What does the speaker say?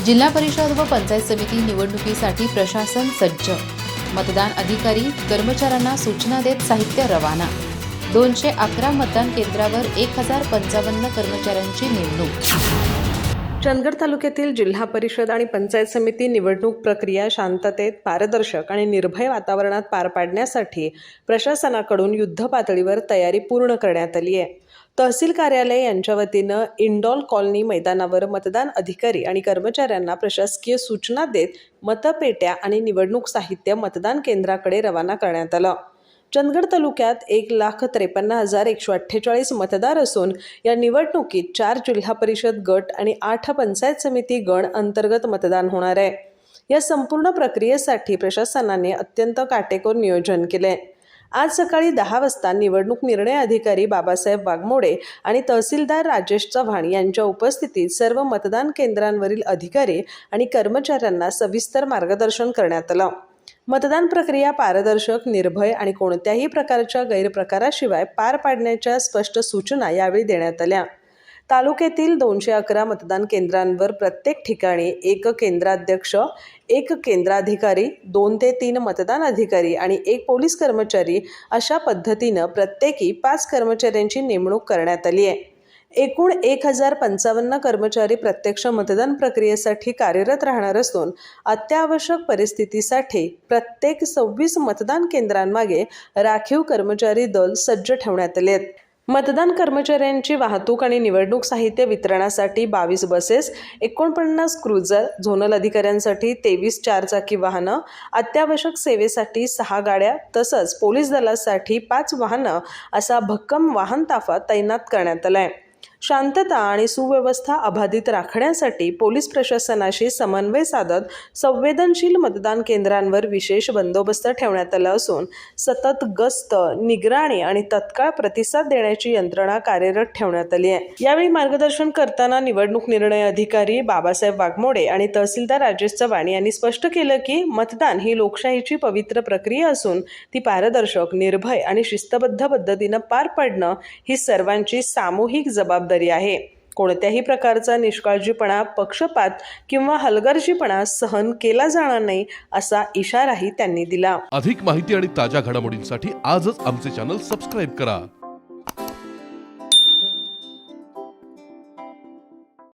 जिल्हा परिषद व पंचायत समिती निवडणुकीसाठी प्रशासन सज्ज. मतदान अधिकारी कर्मचाऱ्यांना सूचना देत साहित्य रवाना. 211 मतदान केंद्रावर 1055 कर्मचाऱ्यांची नेमणूक. चंदगड तालुक्यातील जिल्हा परिषद आणि पंचायत समिती निवडणूक प्रक्रिया शांततेत, पारदर्शक आणि निर्भय वातावरणात पार पाडण्यासाठी प्रशासनाकडून युद्धपातळीवर तयारी पूर्ण करण्यात आली आहे. तहसील कार्यालय यांच्या वतीनं इंडॉल कॉलनी मैदानावर मतदान अधिकारी आणि कर्मचाऱ्यांना प्रशासकीय सूचना देत मतपेट्या आणि निवडणूक साहित्य मतदान केंद्राकडे रवाना करण्यात आलं. चंदगड तालुक्यात 1,53,148 मतदार असून या निवडणुकीत 4 जिल्हा परिषद गट आणि 8 पंचायत समिती गण अंतर्गत मतदान होणार आहे. या संपूर्ण प्रक्रियेसाठी प्रशासनाने अत्यंत काटेकोर नियोजन केले. आज सकाळी 10 वाजता निवडणूक निर्णय अधिकारी बाबासाहेब वाघमोडे आणि तहसीलदार राजेश चव्हाण यांच्या उपस्थितीत सर्व मतदान केंद्रांवरील अधिकारी आणि कर्मचाऱ्यांना सविस्तर मार्गदर्शन करण्यात आलं. मतदान प्रक्रिया पारदर्शक, निर्भय आणि कोणत्याही प्रकारच्या गैरप्रकाराशिवाय पार पाडण्याच्या स्पष्ट सूचना यावेळी देण्यात आल्या. तालुक्यातील 211 मतदान केंद्रांवर प्रत्येक ठिकाणी 1 केंद्राध्यक्ष, 1 केंद्राधिकारी, 2 ते 3 मतदान अधिकारी आणि 1 पोलीस कर्मचारी अशा पद्धतीनं प्रत्येकी 5 कर्मचाऱ्यांची नेमणूक करण्यात आली आहे. एकूण 1055 कर्मचारी प्रत्यक्ष मतदान प्रक्रियेसाठी कार्यरत राहणार असून अत्यावश्यक परिस्थितीसाठी प्रत्येक 26 मतदान केंद्रांमागे राखीव कर्मचारी दल सज्ज ठेवण्यात आले आहेत. मतदान कर्मचाऱ्यांची वाहतूक आणि निवडणूक साहित्य वितरणासाठी 22 बसेस, 49 क्रुझर, झोनल अधिकाऱ्यांसाठी 23 चारचाकी वाहनं, अत्यावश्यक सेवेसाठी 6 गाड्या तसंच पोलीस दलासाठी 5 वाहनं असा भक्कम वाहन ताफा तैनात करण्यात आला आहे. शांतता आणि सुव्यवस्था अबाधित राखण्यासाठी पोलीस प्रशासनाशी समन्वय साधत संवेदनशील मतदान केंद्रांवर विशेष बंदोबस्त ठेवण्यात आला असून सतत गस्त, निगराणी आणि तत्काळ प्रतिसाद देण्याची यंत्रणा कार्यरत ठेवण्यात आली आहे. यावेळी मार्गदर्शन करताना निवडणूक निर्णय अधिकारी बाबासाहेब वाघमोडे आणि तहसीलदार राजेश चव्हाण यांनी स्पष्ट केलं की मतदान ही लोकशाहीची पवित्र प्रक्रिया असून ती पारदर्शक, निर्भय आणि शिस्तबद्ध पद्धतीनं पार पाडणं ही सर्वांची सामूहिक जबाबदारी आहे. कोणत्याही प्रकारचा निष्काळजीपणा, पक्षपात किंवा हलगर्जीपणा सहन केला जाणार नाही असा इशाराही त्यांनी दिला. अधिक माहिती आणि ताज्या घडामोडींसाठी आजच आमचे चॅनल सबस्क्राईब करा.